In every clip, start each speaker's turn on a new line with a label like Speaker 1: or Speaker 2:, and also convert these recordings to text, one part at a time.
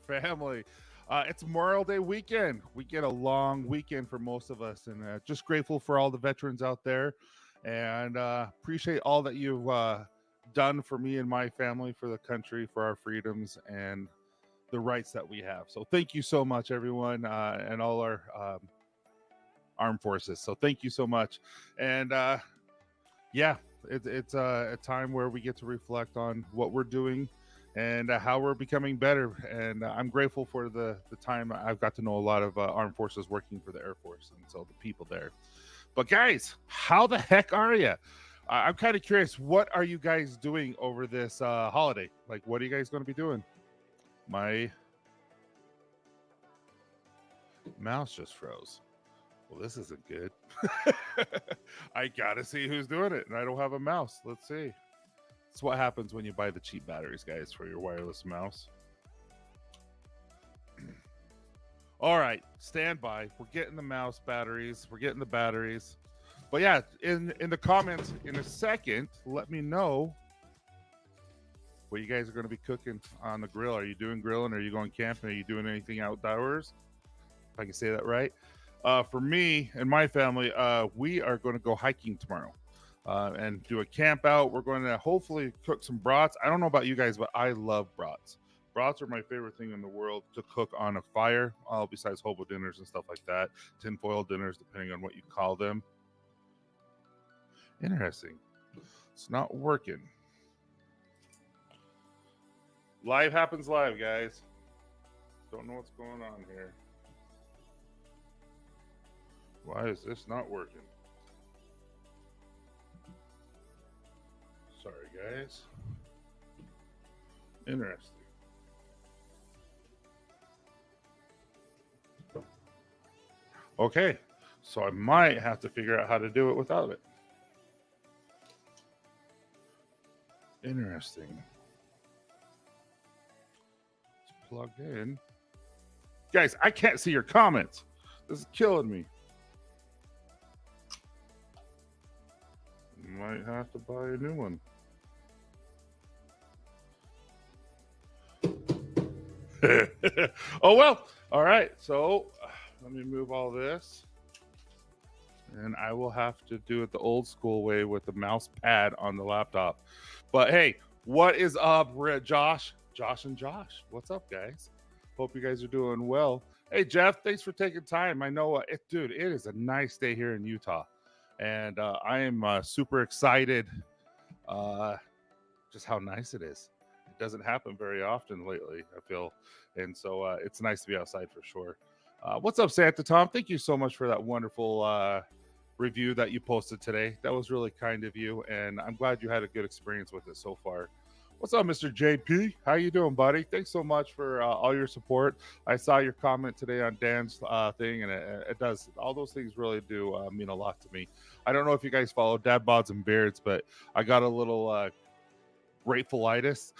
Speaker 1: family. It's Memorial Day weekend. We get a long weekend for most of us, and just grateful for all the veterans out there, and appreciate all that you've done for me and my family, for the country, for our freedoms, and the rights that we have. So thank you so much, everyone, and all our armed forces. So thank you so much, and yeah, it's a time where we get to reflect on what we're doing and how we're becoming better. And I'm grateful for the time I've got to know a lot of armed forces working for the Air Force, and so the people there. But guys, how the heck are you? I'm kind of curious. What are you guys doing over this holiday? Like, what are you guys going to be doing? My mouse just froze. Well, this isn't good. I gotta see who's doing it, and I don't have a mouse. Let's see. It's what happens when you buy the cheap batteries, guys, for your wireless mouse. All right, stand by. We're getting the mouse batteries. We're getting the batteries. But yeah, in the comments in a second, let me know what you guys are going to be cooking on the grill. Are you doing grilling? Are you going camping? Are you doing anything outdoors? If I can say that right. For me and my family, we are going to go hiking tomorrow and do a camp out. We're going to hopefully cook some brats. I don't know about you guys, but I love brats. Brats are my favorite thing in the world to cook on a fire, besides hobo dinners and stuff like that, tinfoil dinners, depending on what you call them. Interesting. It's not working. Live happens live, guys. Don't know what's going on here. Why is this not working? Sorry, guys. Interesting. Okay, so I might have to figure out how to do it without it. Interesting. It's plugged in. Guys, I can't see your comments. This is killing me. Might have to buy a new one. Oh, well. All right. So let me move all this. And I will have to do it the old school way with the mouse pad on the laptop. But hey, what is up, Josh? Josh and Josh. What's up, guys? Hope you guys are doing well. Hey, Jeff, thanks for taking time. I know, dude, it is a nice day here in Utah. And I am super excited just how nice it is. It doesn't happen very often lately, I feel. And so it's nice to be outside for sure. What's up, Santa Tom? Thank you so much for that wonderful review that you posted today. That was really kind of you, and I'm glad you had a good experience with it so far. What's up, Mr. JP? How you doing, buddy? Thanks so much for all your support. I saw your comment today on Dan's thing, and it does. All those things really do mean a lot to me. I don't know if you guys follow Dad Bods and Beards, but I got a little gratefulitis.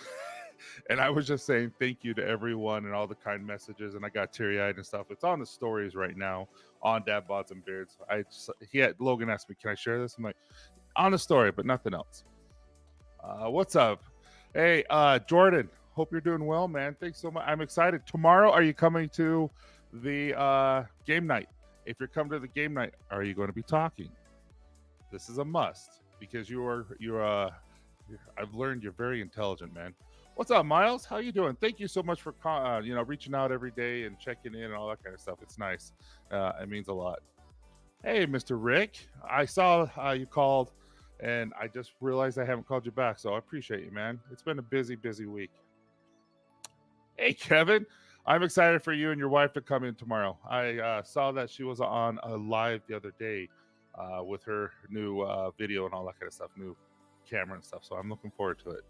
Speaker 1: And I was just saying thank you to everyone and all the kind messages, and I got teary-eyed and stuff. It's on the stories right now on Dad Bods and Beards. Logan asked me, can I share this? I'm like, on the story, but nothing else. What's up? Hey, Jordan, hope you're doing well, man. Thanks so much. I'm excited. Tomorrow, are you coming to the game night? If you're coming to the game night, are you going to be talking? This is a must because I've learned you're very intelligent, man. What's up, Miles? How you doing? Thank you so much for reaching out every day and checking in and all that kind of stuff. It's nice. It means a lot. Hey, Mr. Rick, I saw you called, and I just realized I haven't called you back, so I appreciate you, man. It's been a busy, busy week. Hey, Kevin, I'm excited for you and your wife to come in tomorrow. I saw that she was on a live the other day with her new video and all that kind of stuff, new camera and stuff, so I'm looking forward to it.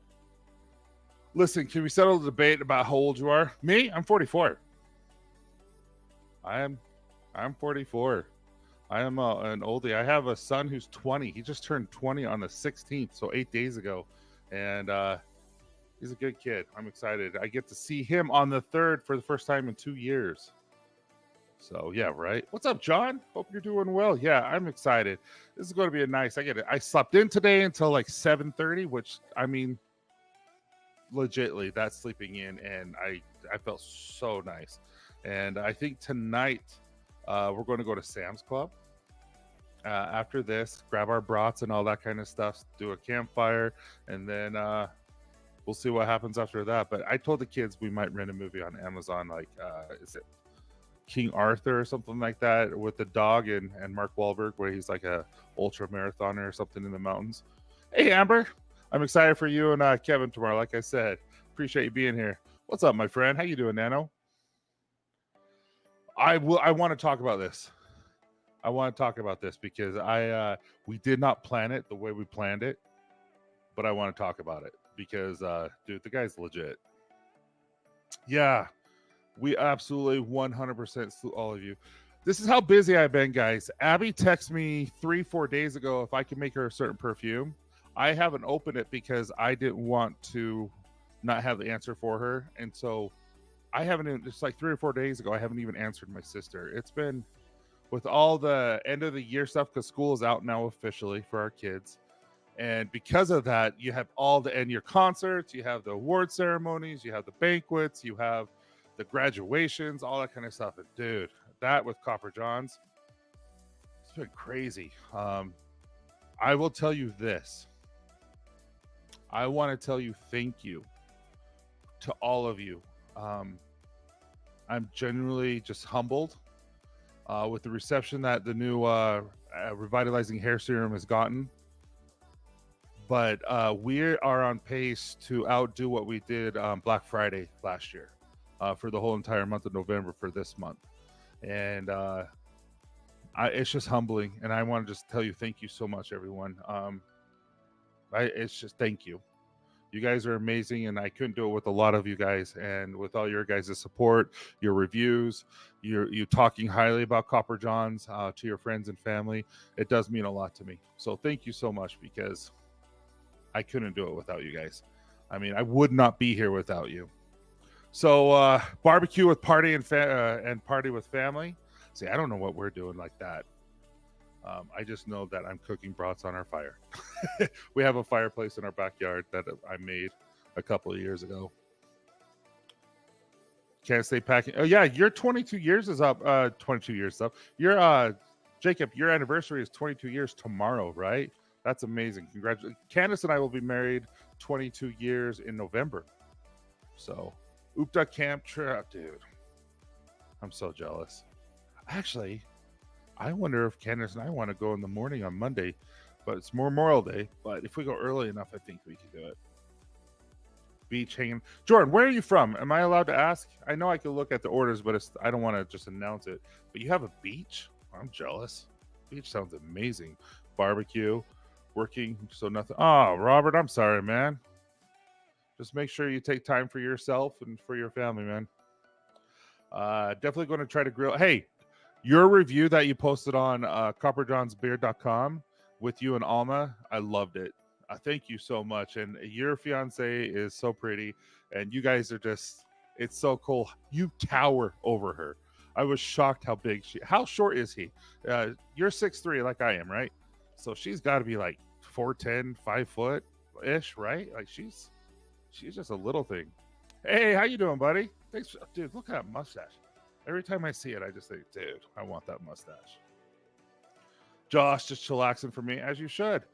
Speaker 1: Listen, can we settle the debate about how old you are? Me? I'm 44. I'm 44. I am an oldie. I have a son who's 20. He just turned 20 on the 16th, so 8 days ago. And he's a good kid. I'm excited. I get to see him on the 3rd for the first time in 2 years. So, yeah, right. What's up, John? Hope you're doing well. Yeah, I'm excited. This is going to be a nice. I slept in today until like 7:30, which, I mean, legitly, that's sleeping in, and I felt so nice. And I think tonight we're going to go to Sam's Club. After this, grab our brats and all that kind of stuff, do a campfire, and then we'll see what happens after that. But I told the kids we might rent a movie on Amazon, like is it King Arthur or something like that, with the dog and Mark Wahlberg, where he's like a ultra marathoner or something in the mountains. Hey Amber, I'm excited for you and Kevin tomorrow. Like I said, appreciate you being here. What's up, my friend? How you doing, Nano? I want to talk about this. I want to talk about this because we did not plan it the way we planned it, but I want to talk about it because dude, the guy's legit. Yeah, we absolutely 100% salute all of you. This is how busy I've been, guys. Abby texted me 3-4 days ago if I could make her a certain perfume. I haven't opened it because I didn't want to not have the answer for her, and so I haven't even. It's like 3 or 4 days ago. I haven't even answered my sister. It's been with all the end of the year stuff because school is out now officially for our kids. And because of that, you have all the end year concerts, you have the award ceremonies, you have the banquets, you have the graduations, all that kind of stuff. And dude, that with Copper Johns, it's been crazy. I will tell you this. I want to tell you thank you to all of you. I'm genuinely just humbled with the reception that the new revitalizing hair serum has gotten. But we are on pace to outdo what we did Black Friday last year for the whole entire month of November for this month. And it's just humbling. And I want to just tell you thank you so much, everyone. It's just thank you. You guys are amazing, and I couldn't do it with a lot of you guys. And with all your guys' support, your reviews, you talking highly about Copper Johns to your friends and family, it does mean a lot to me. So thank you so much, because I couldn't do it without you guys. I mean, I would not be here without you. So barbecue with party and party with family. See, I don't know what we're doing like that. I just know that I'm cooking brats on our fire. We have a fireplace in our backyard that I made a couple of years ago. Can't stay packing. Oh yeah, your 22 years is up. 22 years up. Your Jacob, your anniversary is 22 years tomorrow, right? That's amazing. Congratulations. Candace and I will be married 22 years in November. So, Oopda Camp trip, dude. I'm so jealous. Actually, I wonder if Candace and I want to go in the morning on Monday, but it's Memorial Day. But if we go early enough, I think we can do it. Beach hanging. Jordan, where are you from? Am I allowed to ask? I know I could look at the orders, but I don't want to just announce it. But you have a beach? I'm jealous. Beach sounds amazing. Barbecue, working, so nothing. Oh, Robert, I'm sorry, man. Just make sure you take time for yourself and for your family, man. Definitely going to try to grill. Hey, your review that you posted on copperjohnsbeard.com with you and Alma, I loved it. Thank you so much. And your fiance is so pretty, and you guys are just, it's so cool. You tower over her. I was shocked how big how short is he? You're 6'3" like I am, right? So she's got to be like 4'10", 5 foot ish, right? Like she's just a little thing. Hey, how you doing, buddy? Thanks, dude. Look at that mustache. Every time I see it, I just think, dude, I want that mustache. Josh, just chillaxing for me, as you should.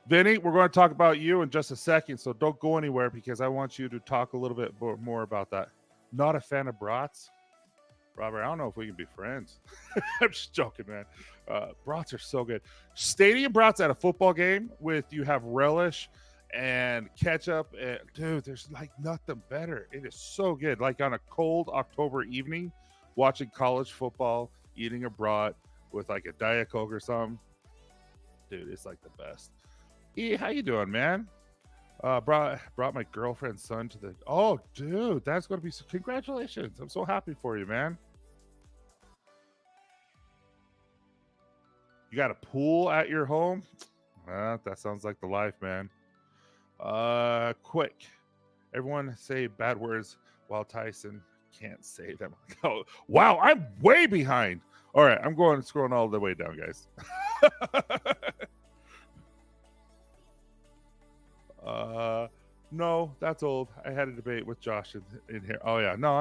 Speaker 1: Vinny, we're going to talk about you in just a second, so don't go anywhere because I want you to talk a little bit more about that. Not a fan of brats? Robert, I don't know if we can be friends. I'm just joking, man. Brats are so good. Stadium brats at a football game you have relish and ketchup. Dude, there's like nothing better. It is so good. Like on a cold October evening, watching college football, eating a brat with like a Diet Coke or something. Dude, it's like the best. E, how you doing, man? Brought my girlfriend's son to the... Oh, dude, that's going to be... Congratulations. I'm so happy for you, man. You got a pool at your home? That sounds like the life, man. Quick. Everyone say bad words while Tyson can't say them. Oh, wow, I'm way behind. All right, I'm scrolling all the way down, guys. No, that's old. I had a debate with Josh in here. Oh yeah, no,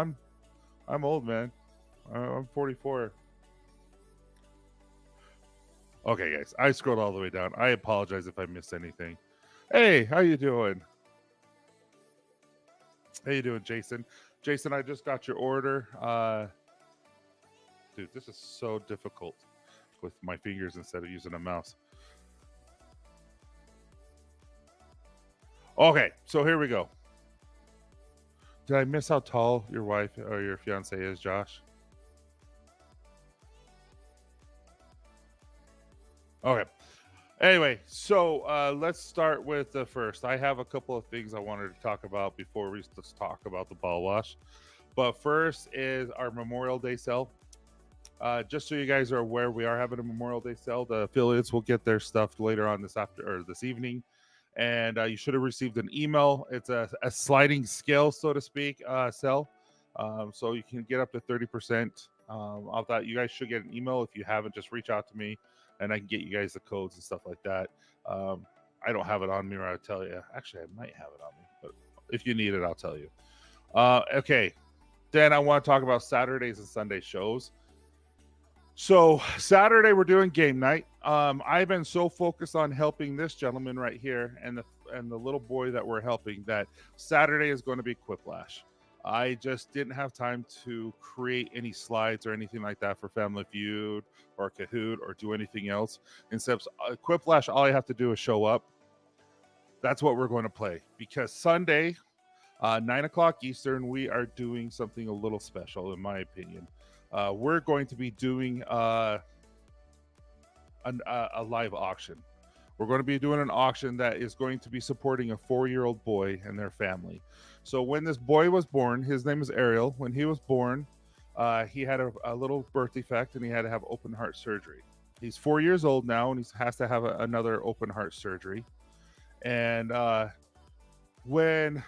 Speaker 1: I'm old, man. I'm 44. Okay, guys, I scrolled all the way down. I apologize if I missed anything. Hey, how you doing? How you doing, Jason? Jason, I just got your order. Dude, this is so difficult with my fingers instead of using a mouse. Okay, so here we go. Did I miss how tall your wife or your fiance is, Josh? Okay. Anyway, so let's start with the first. I have a couple of things I wanted to talk about before we just talk about the ball wash. But first is our Memorial Day sale. Just so you guys are aware, we are having a Memorial Day sale. The affiliates will get their stuff later on this evening, and you should have received an email. It's a sliding scale, so to speak, sell. So you can get up to 30% of that. You guys should get an email. If you haven't, just reach out to me, and I can get you guys the codes and stuff like that. I don't have it on me, or I'll tell you. Actually, I might have it on me, but if you need it, I'll tell you. Okay. Then I want to talk about Saturdays and Sunday shows. So Saturday we're doing game night. I've been so focused on helping this gentleman right here and the little boy that we're helping that Saturday is going to be Quiplash. I just didn't have time to create any slides or anything like that for Family Feud or Kahoot or do anything else. Instead of Quiplash, all I have to do is show up. That's what we're going to play because Sunday, 9 o'clock Eastern, we are doing something a little special, in my opinion. We're going to be doing a live auction. We're going to be doing an auction that is going to be supporting a 4-year-old boy and their family. So when this boy was born, his name is Ariel. When he was born, he had a little birth defect and he had to have open heart surgery. He's 4 years old now and he has to have another open heart surgery. And when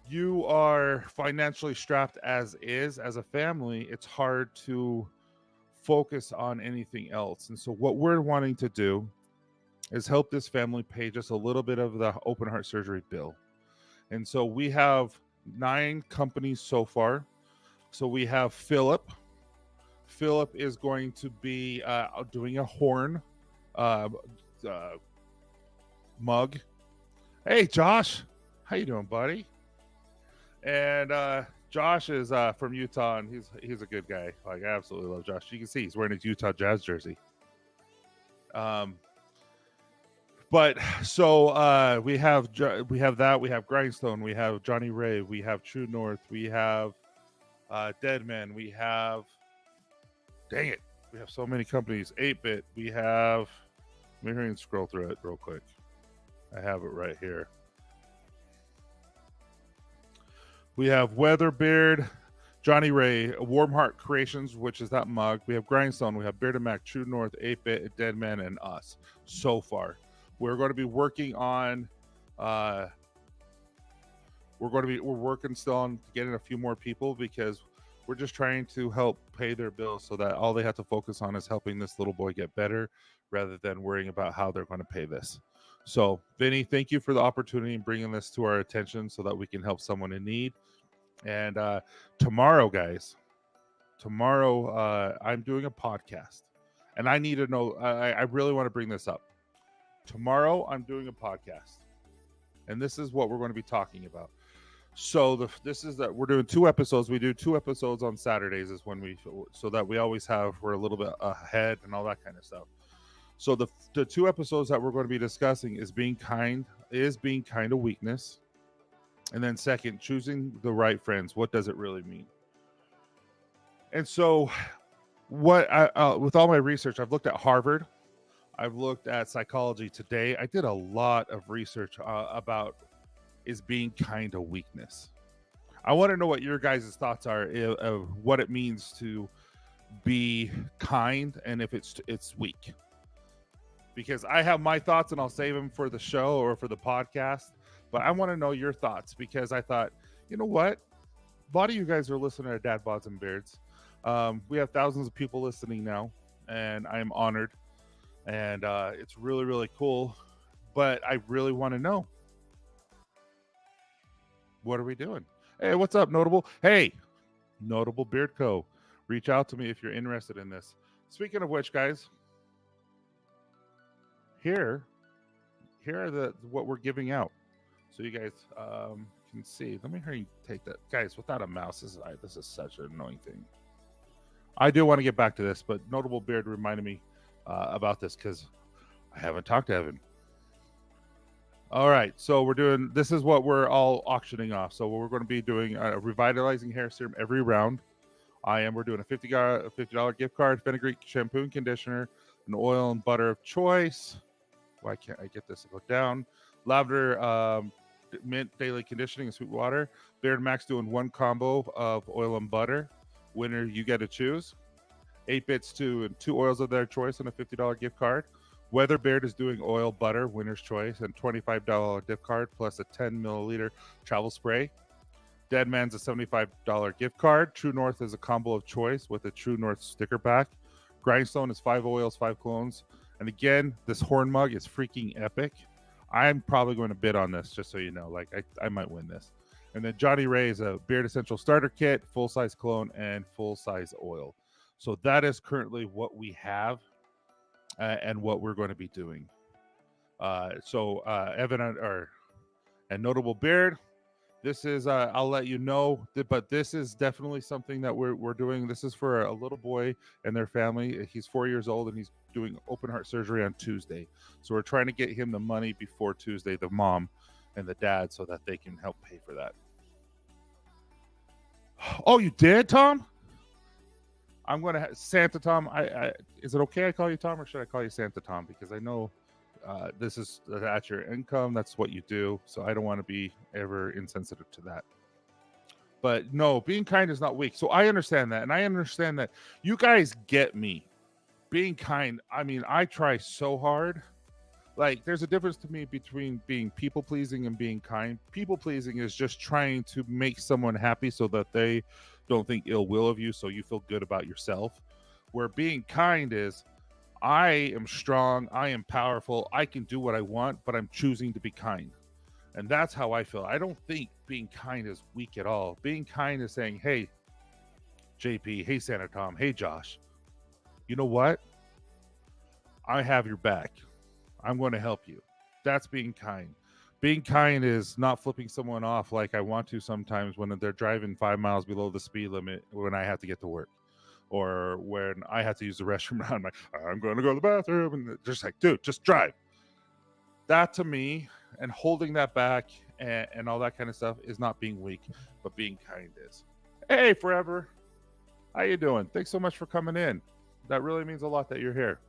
Speaker 1: you are financially strapped as a family, it's hard to focus on anything else. And so what we're wanting to do is help this family pay just a little bit of the open heart surgery bill. And so we have 9 companies so far. So we have Philip. Philip is going to be doing a horn mug. Hey, Josh. How you doing, buddy? And Josh is from Utah, and he's a good guy. Like, I absolutely love Josh. You can see he's wearing his Utah Jazz jersey. But so we have that. We have Grindstone. We have Johnny Ray. We have True North. We have Deadman. We have, dang it, we have so many companies. 8-Bit. We have. Let me scroll through it real quick. I have it right here. We have Weatherbeard, Johnny Ray, Warm Heart Creations, which is that mug. We have Grindstone. We have Bearded Mac, True North, 8-Bit, Deadman, and us. So far, we're going to be working on. We're working still on getting a few more people because we're just trying to help pay their bills so that all they have to focus on is helping this little boy get better rather than worrying about how they're going to pay this. So, Vinny, thank you for the opportunity and bringing this to our attention so that we can help someone in need. And tomorrow, guys, I'm doing a podcast. And I need to know, I really want to bring this up. Tomorrow, I'm doing a podcast. And this is what we're going to be talking about. So we're doing 2 episodes. We do 2 episodes on Saturdays is when so that we always we're a little bit ahead and all that kind of stuff. So the 2 episodes that we're going to be discussing is being kind a weakness. And then second, choosing the right friends. What does it really mean? And so with all my research, I've looked at Harvard. I've looked at Psychology Today. I did a lot of research about is being kind a weakness. I want to know what your guys' thoughts are of what it means to be kind and if it's weak. Because I have my thoughts and I'll save them for the show or for the podcast. But I want to know your thoughts because I thought, you know what? A lot of you guys are listening to Dad Bods and Beards. We have thousands of people listening now, and I'm honored. And it's really, really cool. But I really want to know. What are we doing? Hey, what's up, Notable? Hey, Notable Beard Co. Reach out to me if you're interested in this. Speaking of which, guys, here, here are the what we're giving out, so you guys can see. Let me hear you take that, guys. Without a mouse, this is such an annoying thing. I do want to get back to this, but Notable Beard reminded me about this because I haven't talked to Evan. All right, so we're doing. This is what we're all auctioning off. So we're going to be doing a revitalizing hair serum every round. We're doing a $50 gift card, fenugreek shampoo and conditioner, an oil and butter of choice. Why can't I get this to go down? Lavender mint daily conditioning and sweet water. Beard Max doing one combo of oil and butter. Winner, you get to choose. 8-bits and 2 oils of their choice and a $50 gift card. Weather Beard is doing oil, butter, winner's choice, and $25 gift card plus a 10 milliliter travel spray. Dead Man's a $75 gift card. True North is a combo of choice with a True North sticker pack. Grindstone is 5 oils, 5 clones. And again, this horn mug is freaking epic. I'm probably going to bid on this, just so you know. Like, I might win this. And then Johnny Ray is a Beard Essential Starter Kit, full-size clone, and full-size oil. So that is currently what we have and what we're going to be doing. Evan and Notable Beard, this is I'll let you know, but this is definitely something that we're doing. This is for a little boy and their family. He's 4 years old and he's doing open heart surgery on Tuesday. So we're trying to get him the money before Tuesday, the mom and the dad, so that they can help pay for that. Oh, you did, Tom? I'm going to Santa Tom. Is it okay I call you Tom, or should I call you Santa Tom? Because I know this is at your income. That's what you do. So I don't want to be ever insensitive to that. But no, being kind is not weak. So I understand that. And I understand that you guys get me. Being kind, I mean, I try so hard. Like, there's a difference to me between being people pleasing and being kind. People pleasing is just trying to make someone happy so that they don't think ill will of you, so you feel good about yourself. Where being kind is, I am strong, I am powerful, I can do what I want, but I'm choosing to be kind. And that's how I feel. I don't think being kind is weak at all. Being kind is saying, hey, JP, hey, Santa Tom, hey, Josh, you know what? I have your back. I'm going to help you. That's being kind. Being kind is not flipping someone off like I want to sometimes when they're driving 5 miles below the speed limit when I have to get to work, or when I have to use the restroom. I'm going to go to the bathroom, and they're just like, dude, just drive. That to me, and holding that back and all that kind of stuff is not being weak, but being kind is. Hey, Forever. How you doing? Thanks so much for coming in. That really means a lot that you're here.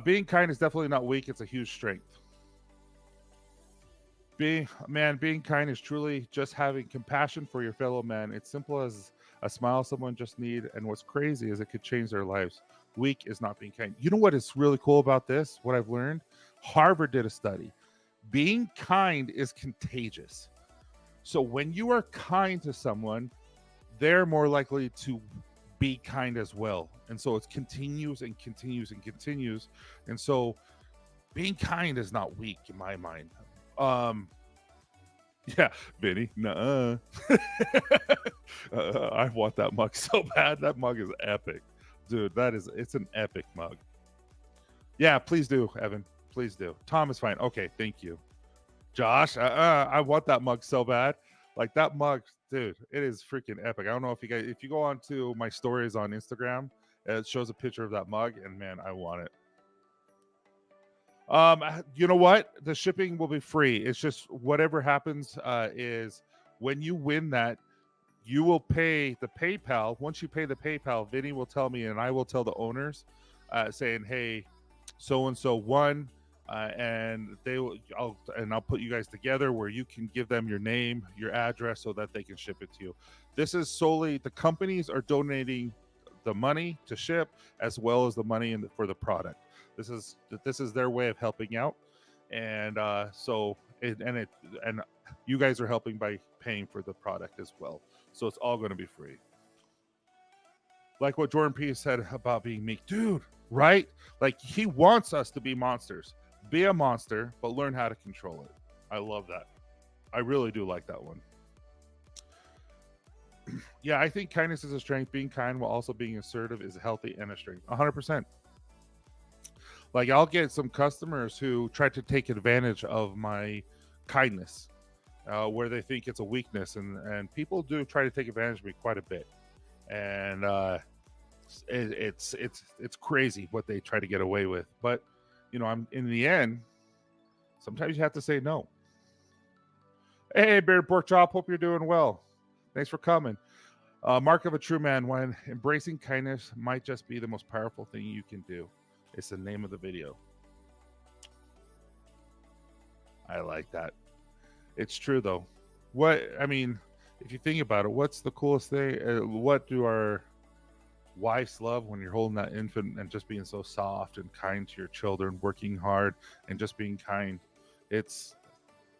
Speaker 1: Being kind is definitely not weak. It's a huge strength. Being kind is truly just having compassion for your fellow man. It's simple as a smile someone just need. And what's crazy is it could change their lives. Weak is not being kind. You know what is really cool about this? What I've learned? Harvard did a study. Being kind is contagious. So when you are kind to someone, they're more likely to be kind as well. And so it continues and continues and continues. And so being kind is not weak in my mind. Yeah, Vinny, nuh-uh. I want that mug so bad. That mug is epic. Dude, it's an epic mug. Yeah, please do, Evan. Please do. Tom is fine. Okay, thank you. Josh, I want that mug so bad. Like, that mug, dude, it is freaking epic. I don't know if you go on to my stories on Instagram, it shows a picture of that mug, and man, I want it. You know what? The shipping will be free. It's just whatever happens is when you win that, you will pay the PayPal. Once you pay the PayPal, Vinny will tell me, and I will tell the owners, saying, "Hey, so and so won," and I'll put you guys together where you can give them your name, your address, so that they can ship it to you. This is solely the companies are donating the money to ship as well as the money for the product. This is their way of helping out, and you guys are helping by paying for the product as well. So it's all going to be free. Like what Jordan P said about being meek, dude, right? Like, he wants us to be monsters. Be a monster, but learn how to control it. I love that. I really do like that one. Yeah, I think kindness is a strength. Being kind while also being assertive is healthy and a strength. 100%. Like, I'll get some customers who try to take advantage of my kindness, where they think it's a weakness, and people do try to take advantage of me quite a bit. And it's crazy what they try to get away with. But I'm in the end. Sometimes you have to say no. Hey, Beard Pork Chop, hope you're doing well. Thanks for coming. Mark of a true man: when embracing kindness might just be the most powerful thing you can do. It's the name of the video. I like that. It's true though. If you think about it, what's the coolest thing? What do our wives love when you're holding that infant and just being so soft and kind to your children, working hard and just being kind? It's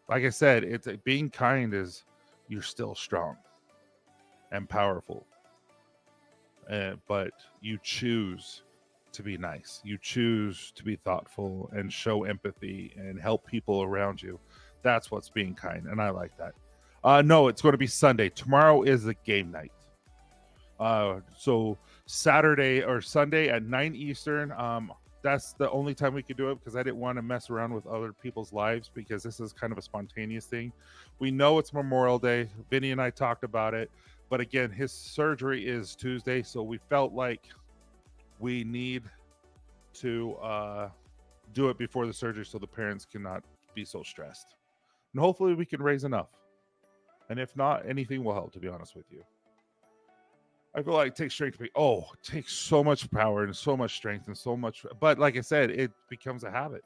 Speaker 1: like I said, it's being kind is you're still strong and powerful, but you choose to be nice. You choose to be thoughtful and show empathy and help people around you. That's what's being kind, and I like that. No, it's going to be Sunday. Tomorrow is the game night. So Saturday or Sunday at 9 Eastern. That's the only time we could do it because I didn't want to mess around with other people's lives, because this is kind of a spontaneous thing. We know it's Memorial Day. Vinny and I talked about it. But again, his surgery is Tuesday, so we felt like we need to do it before the surgery so the parents cannot be so stressed. And hopefully we can raise enough. And if not, anything will help, to be honest with you. I feel like it takes strength to be, it takes so much power and so much strength and so much. But like I said, it becomes a habit.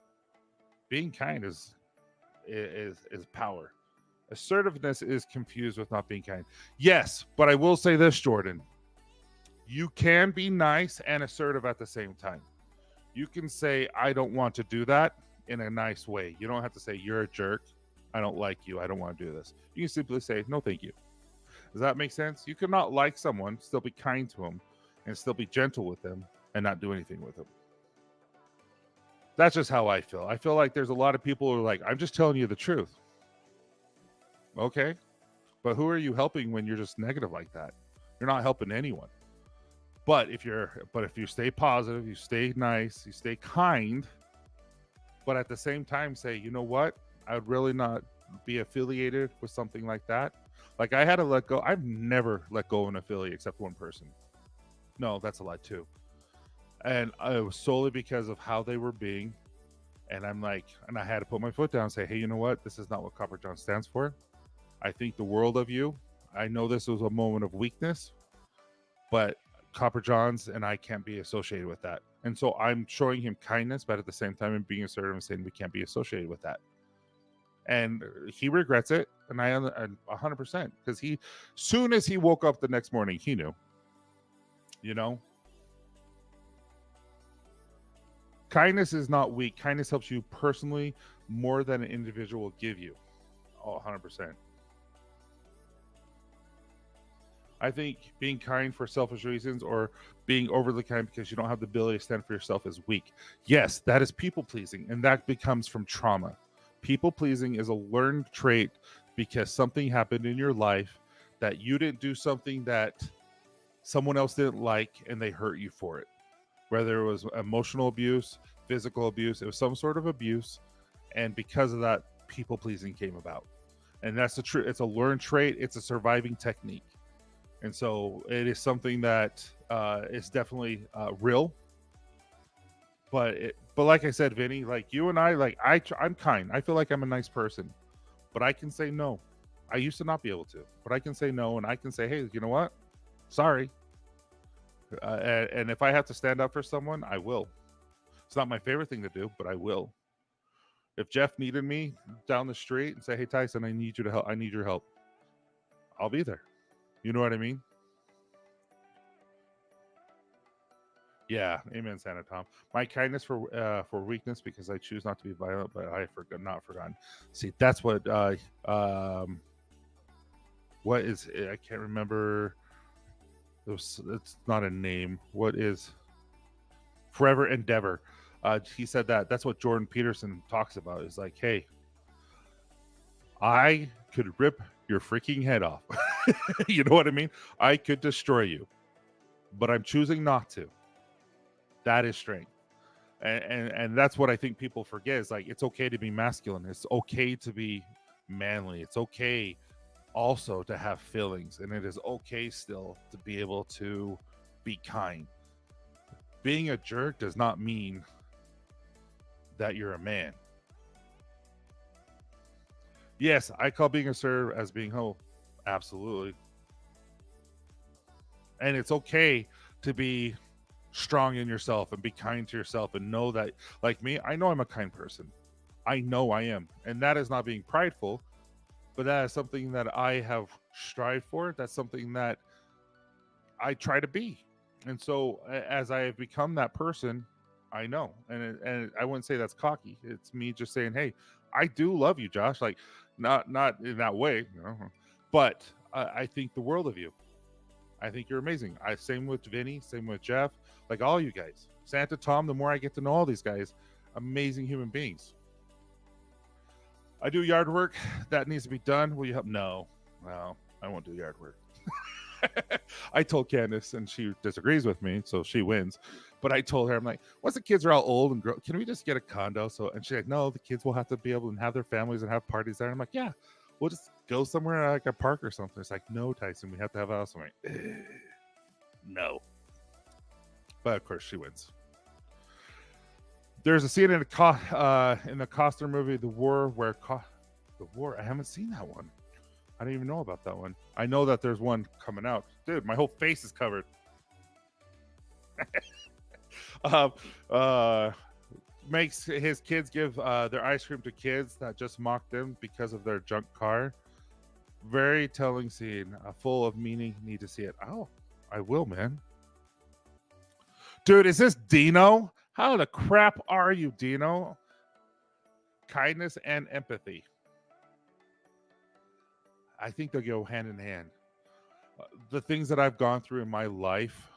Speaker 1: Being kind is power. Assertiveness is confused with not being kind. Yes, but I will say this, Jordan. You can be nice and assertive at the same time. You can say, I don't want to do that in a nice way. You don't have to say, you're a jerk. I don't like you. I don't want to do this. You can simply say, no, thank you. Does that make sense? You cannot like someone, still be kind to them, and still be gentle with them and not do anything with them. That's just how I feel. I feel like there's a lot of people who are like, I'm just telling you the truth. Okay. But who are you helping when you're just negative like that? You're not helping anyone. But if you stay positive, you stay nice, you stay kind, but at the same time say, you know what? I would really not be affiliated with something like that. Like, I had to let go. I've never let go of an affiliate except one person. No, that's a lie too. And it was solely because of how they were being. And I had to put my foot down and say, hey, you know what? This is not what Copper John stands for. I think the world of you. I know this was a moment of weakness, but Copper Johns and I can't be associated with that. And so I'm showing him kindness, but at the same time, I'm being assertive and saying we can't be associated with that. And he regrets it, and I 100%, because soon as he woke up the next morning, he knew. Kindness is not weak. Kindness helps you personally more than an individual will give you. 100%. I think being kind for selfish reasons or being overly kind because you don't have the ability to stand for yourself is weak. Yes, that is people pleasing, and that becomes from trauma. People pleasing is a learned trait because something happened in your life that you didn't do something that someone else didn't like, and they hurt you for it. Whether it was emotional abuse, physical abuse, it was some sort of abuse, and because of that, people pleasing came about. And that's the truth. It's a learned trait. It's a surviving technique. And so it is something that is definitely real. But like I said, Vinny, like you and I, like I'm kind. I feel like I'm a nice person, but I can say no. I used to not be able to, but I can say no, and I can say, hey, you know what? Sorry. And if I have to stand up for someone, I will. It's not my favorite thing to do, but I will. If Jeff needed me down the street and say, hey, Tyson, I need you to help. I need your help. I'll be there. You know what I mean? Yeah, amen, Santa Tom. My kindness for weakness because I choose not to be violent, but I not forgotten. See, that's what is I can't remember. It's not a name. What is forever endeavor? He said that's what Jordan Peterson talks about. Is like, hey, I could rip your freaking head off. You know what I mean? I could destroy you, but I'm choosing not to. That is strength. And that's what I think people forget is like, it's okay to be masculine. It's okay to be manly. It's okay also to have feelings. And it is okay still to be able to be kind. Being a jerk does not mean that you're a man. Yes, I call being assertive as being hoe. Absolutely. And it's okay to be strong in yourself and be kind to yourself and know that, like me, I know I'm a kind person. I know I am. And that is not being prideful, but that is something that I have strived for. That's something that I try to be. And so as I have become that person, I know. And I wouldn't say that's cocky. It's me just saying, hey, I do love you, Josh. Like, not in that way, you know, but I think the world of you. I think you're amazing. Same with Vinny, same with Jeff, like all you guys. Santa Tom, the more I get to know all these guys, amazing human beings. I do yard work that needs to be done. Will you help? No, I won't do yard work. I told Candace, and she disagrees with me, so she wins. But I told her, I'm like, once the kids are all old and grow, can we just get a condo? So, and she's like, no, the kids will have to be able to have their families and have parties there. And I'm like, yeah, we'll just go somewhere like a park or something. It's like, no, Tyson, we have to have a house. I'm like, no. But of course, she wins. There's a scene in the Costner movie, The War, where The War. I haven't seen that one. I don't even know about that one. I know that there's one coming out. Dude, my whole face is covered. Makes his kids give their ice cream to kids that just mocked them because of their junk car. Very telling scene, full of meaning. Need to see it. Oh, I will, man. Dude, is this Dino? How the crap are you, Dino? Kindness and empathy. I think they'll go hand in hand. The things that I've gone through in my life,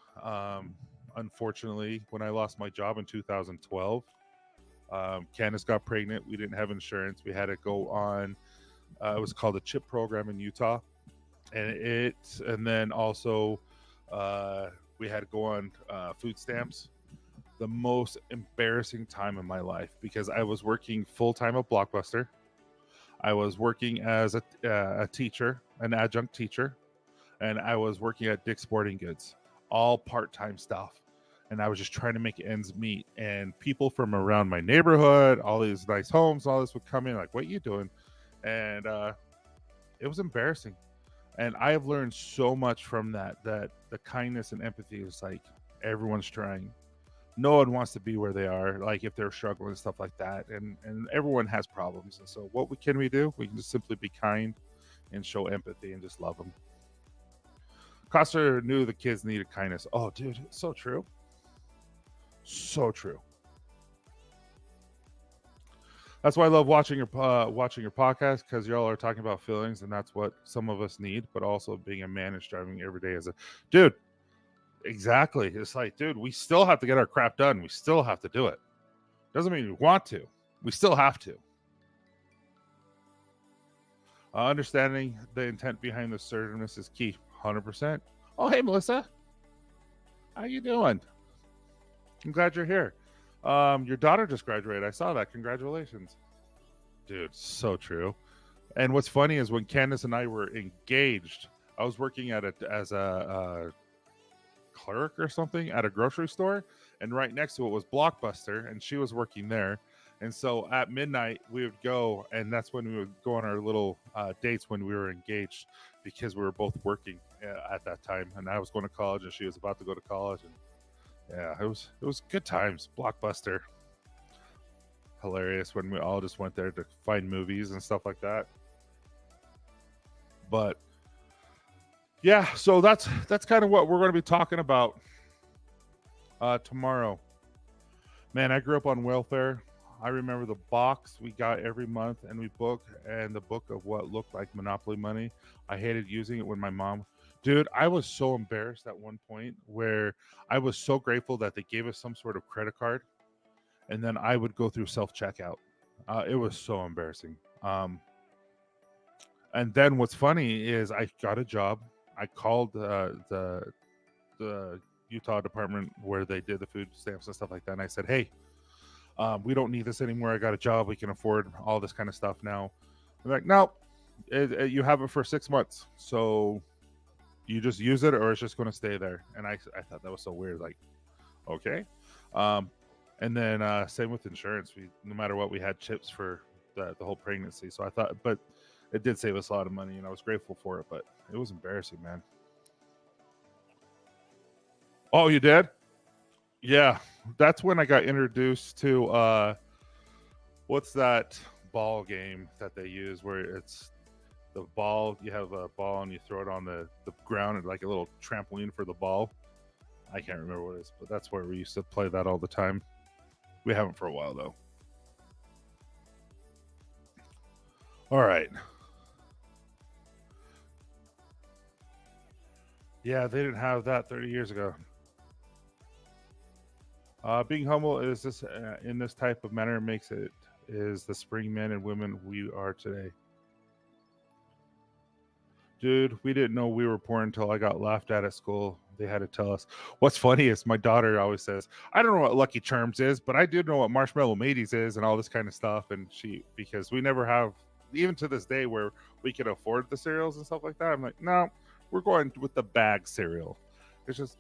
Speaker 1: unfortunately, when I lost my job in 2012, Candace got pregnant. We didn't have insurance. We had to go on, it was called a CHIP program in Utah. And then also we had to go on food stamps. The most embarrassing time in my life, because I was working full-time at Blockbuster. I was working as a teacher, an adjunct teacher, and I was working at Dick's Sporting Goods, all part-time stuff. And I was just trying to make ends meet. And people from around my neighborhood, all these nice homes, all this would come in like, what are you doing? And it was embarrassing. And I have learned so much from that the kindness and empathy is like, everyone's trying. No one wants to be where they are, like if they're struggling and stuff like that. And everyone has problems. And so what can we do? We can just simply be kind and show empathy and just love them. Coster knew the kids needed kindness. Oh, dude, so true. So true. That's why I love watching your podcast, because y'all are talking about feelings, and that's what some of us need. But also being a man and striving every day as a dude. Exactly. It's like, dude, we still have to get our crap done. We still have to do it. Doesn't mean we want to. We still have to. Understanding the intent behind the assertiveness is key. 100%. Oh, hey, Melissa. How you doing? I'm glad you're here. Your daughter just graduated. I saw that. Congratulations. Dude, so true. And what's funny is when Candace and I were engaged, I was working as a clerk or something at a grocery store, and right next to it was Blockbuster, and she was working there. And so at midnight we would go, and that's when we would go on our little dates when we were engaged, because we were both working at that time, and I was going to college and she was about to go to college. And yeah, it was good times. Blockbuster, hilarious when we all just went there to find movies and stuff like that. But yeah, so that's kind of what we're going to be talking about tomorrow. Man, I grew up on welfare. I remember the box we got every month, and we book and the book of what looked like Monopoly money. I hated using it when my mom. Dude, I was so embarrassed at one point where I was so grateful that they gave us some sort of credit card, and then I would go through self-checkout. It was so embarrassing. And then what's funny is I got a job. I called the Utah department where they did the food stamps and stuff like that. And I said, hey, we don't need this anymore. I got a job. We can afford all this kind of stuff now. They're like, no, you have it for 6 months. So you just use it or it's just going to stay there. And I thought that was so weird. Like, okay. And then same with insurance. No matter what, we had chips for the whole pregnancy. So I thought, but it did save us a lot of money and I was grateful for it, but it was embarrassing, man. Oh, you did? Yeah. That's when I got introduced to what's that ball game that they use where it's the ball, you have a ball and you throw it on the ground and like a little trampoline for the ball. I can't remember what it is, but that's where we used to play that all the time. We haven't for a while though. All right. Yeah, they didn't have that 30 years ago. Being humble is this in this type of manner makes it is the spring men and women we are today. Dude, we didn't know we were poor until I got laughed at school. They had to tell us. What's funny is my daughter always says, I don't know what Lucky Charms is, but I do know what Marshmallow Mateys is and all this kind of stuff. And because we never have, even to this day, where we could afford the cereals and stuff like that. I'm like, no, we're going with the bag cereal. It's just,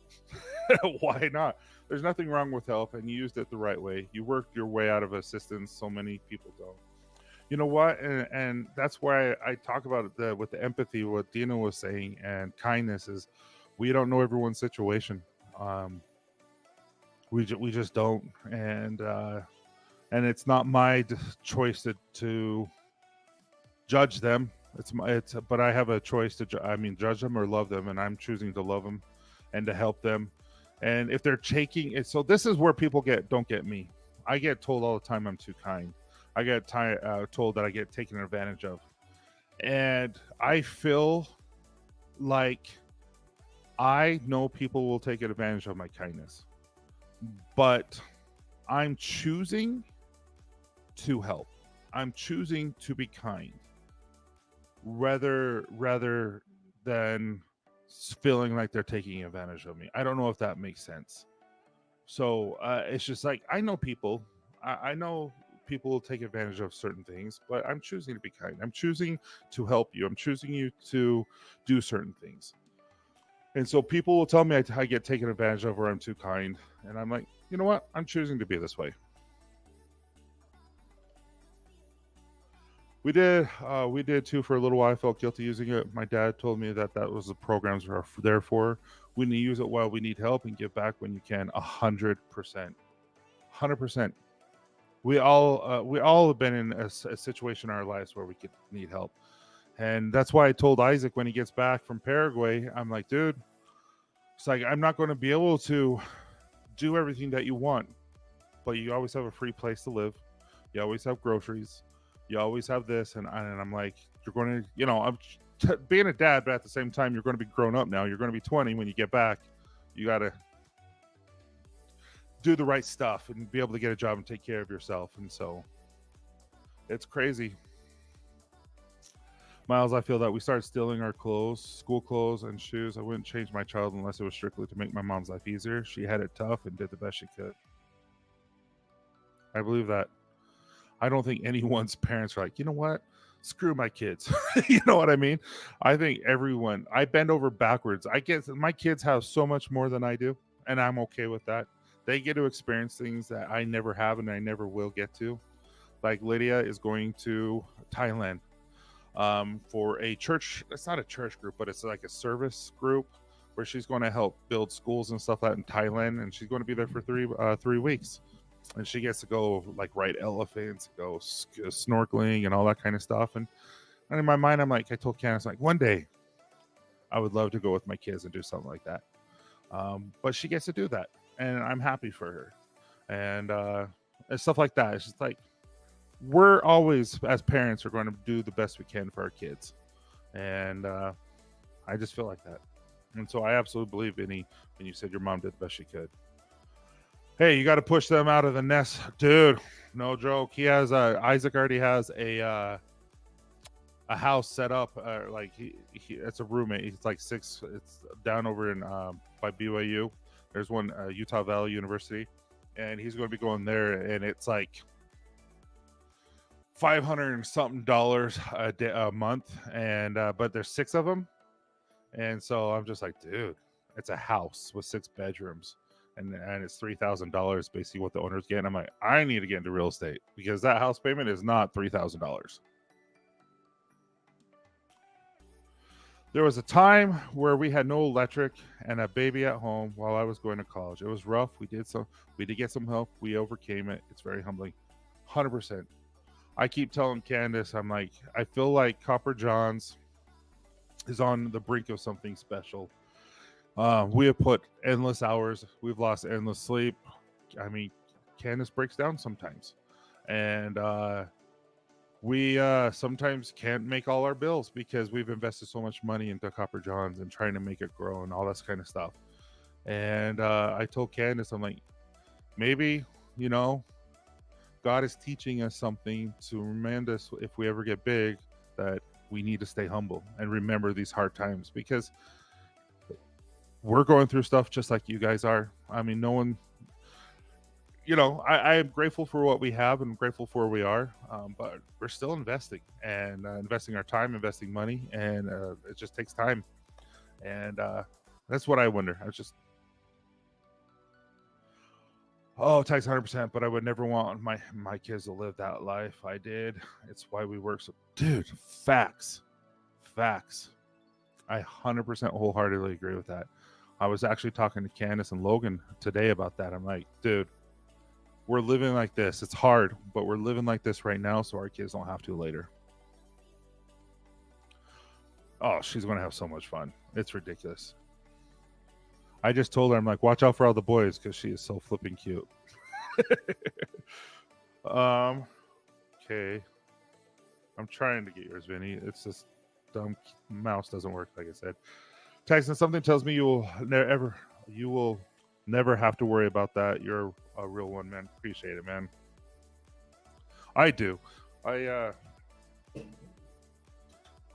Speaker 1: why not? There's nothing wrong with health, and you used it the right way. You worked your way out of assistance. So many people don't. You know what? And that's why I talk about it with the empathy, what Dina was saying, and kindness is we don't know everyone's situation. We just don't. And it's not my choice to judge them. But I have a choice to, judge them or love them. And I'm choosing to love them and to help them. And if they're taking it, so this is where people don't get me. I get told all the time I'm too kind. I get told that I get taken advantage of. And I feel like I know people will take advantage of my kindness. But I'm choosing to help. I'm choosing to be kind. Rather than feeling like they're taking advantage of me. I don't know if that makes sense. So it's just like, I know people. I know people will take advantage of certain things, but I'm choosing to be kind. I'm choosing to help you. I'm choosing you to do certain things. And so people will tell me I get taken advantage of or I'm too kind. And I'm like, you know what? I'm choosing to be this way. We did too for a little while. I felt guilty using it. My dad told me that was the programs are there for. We need to use it while we need help and give back when you can. 100%. 100%. We all have been in a situation in our lives where we could need help. And that's why I told Isaac when he gets back from Paraguay, I'm like, dude, it's like, I'm not going to be able to do everything that you want, but you always have a free place to live. You always have groceries. You always have this. And I'm like, you're going to, I'm being a dad, but at the same time, you're going to be grown up now. You're going to be 20 when you get back. You got to do the right stuff and be able to get a job and take care of yourself. And so it's crazy. Miles, I feel that we started stealing our clothes, school clothes and shoes. I wouldn't change my child unless it was strictly to make my mom's life easier. She had it tough and did the best she could. I believe that. I don't think anyone's parents are like, you know what? Screw my kids. You know what I mean? I think I bend over backwards. I guess my kids have so much more than I do, and I'm okay with that. They get to experience things that I never have and I never will get to. Like Lydia is going to Thailand for a church. It's not a church group, but it's like a service group where she's going to help build schools and stuff like that in Thailand, and she's going to be there for 3 weeks. And she gets to go like ride elephants, go snorkeling and all that kind of stuff. And in my mind, I'm like, I told Candace, like, one day I would love to go with my kids and do something like that. But she gets to do that. And I'm happy for her. And stuff like that. It's just like, we're always, as parents, are going to do the best we can for our kids. And I just feel like that. And so I absolutely believe, Vinny, when you said your mom did the best she could. Hey, you got to push them out of the nest. Dude, no joke. He has Isaac already has a a house set up like it's a roommate. He's like six. It's down over in by BYU. There's one Utah Valley University, and he's going to be going there, and it's like $500 and something a month, and but there's six of them, and so I'm just like, dude, it's a house with 6 bedrooms, and it's $3,000 basically what the owner's getting. I'm like, I need to get into real estate because that house payment is not $3,000. There was a time where we had no electric and a baby at home while I was going to college. It was rough. We did get some help. We overcame it. It's very humbling. 100%. I keep telling Candace, I'm like, I feel like Copper Johns is on the brink of something special. We have put endless hours. We've lost endless sleep. I mean, Candace breaks down sometimes. And we sometimes can't make all our bills because we've invested so much money into Copper Johns and trying to make it grow and all this kind of stuff. And I told Candace, I'm like, maybe, God is teaching us something to remind us if we ever get big that we need to stay humble and remember these hard times because we're going through stuff just like you guys are. I mean, no one, I am grateful for what we have and grateful for where we are, but we're still investing and investing our time, investing money, and it just takes time. And that's what I wonder. I was just, Tyson 100%, but I would never want my kids to live that life. I did. It's why we work so. Dude, facts. I 100% wholeheartedly agree with that. I was actually talking to Candace and Logan today about that. I'm like, dude, we're living like this. It's hard, but we're living like this right now so our kids don't have to later. Oh, she's going to have so much fun. It's ridiculous. I just told her, I'm like, watch out for all the boys because she is so flipping cute. Okay. I'm trying to get yours, Vinny. It's just dumb mouse doesn't work, like I said. Tyson, something tells me you will never have to worry about that. You're a real one, man. Appreciate it, man. I do. I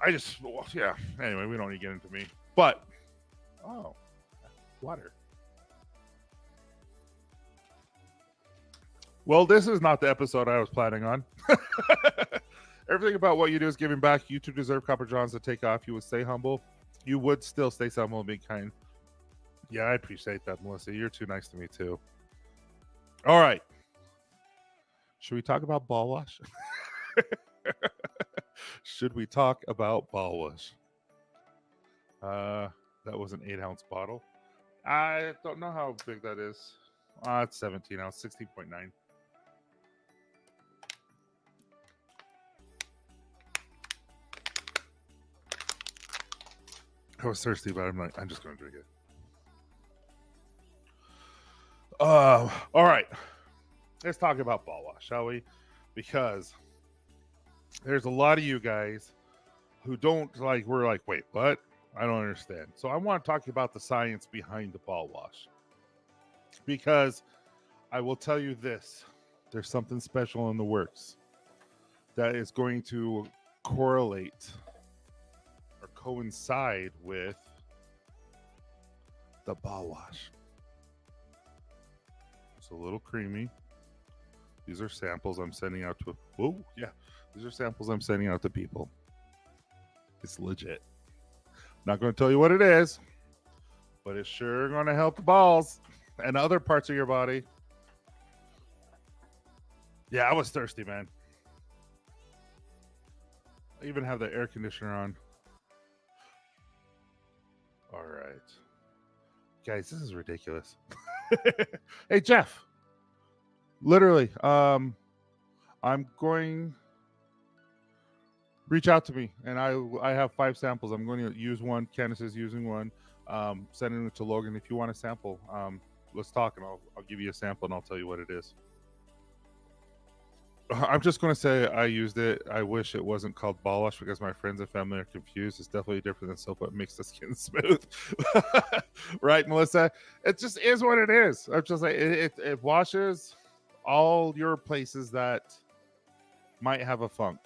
Speaker 1: just, yeah. Anyway, we don't need to get into me. But, water. Well, this is not the episode I was planning on. Everything about what you do is giving back. You two deserve Copper Johns to take off. You would stay humble. You would still stay humble and be kind. Yeah, I appreciate that, Melissa. You're too nice to me, too. All right. Should we talk about ball wash? Should we talk about ball wash? That was an 8-ounce bottle. I don't know how big that is. It's 17 ounce, 16.9. I was thirsty, but I'm just going to drink it. All right. Let's talk about ball wash, shall we? Because there's a lot of you guys who don't we're like, wait, what? I don't understand. So I want to talk about the science behind the ball wash. Because I will tell you this. There's something special in the works that is going to correlate or coincide with the ball wash. It's a little creamy. These are samples I'm sending out to. These are samples I'm sending out to people. It's legit. Not going to tell you what it is, but it's sure going to help the balls and other parts of your body. Yeah, I was thirsty, man. I even have the air conditioner on. All right. Guys, this is ridiculous. Hey, Jeff. Literally, I'm going... Reach out to me, and I have 5 samples. I'm going to use one. Candace is using one. Sending it to Logan. If you want a sample, let's talk, and I'll give you a sample, and I'll tell you what it is. I'm just going to say I used it. I wish it wasn't called ball wash because my friends and family are confused. It's definitely different than soap, but makes the skin smooth. Right, Melissa? It just is what it is. I'm just like, it washes all your places that might have a funk.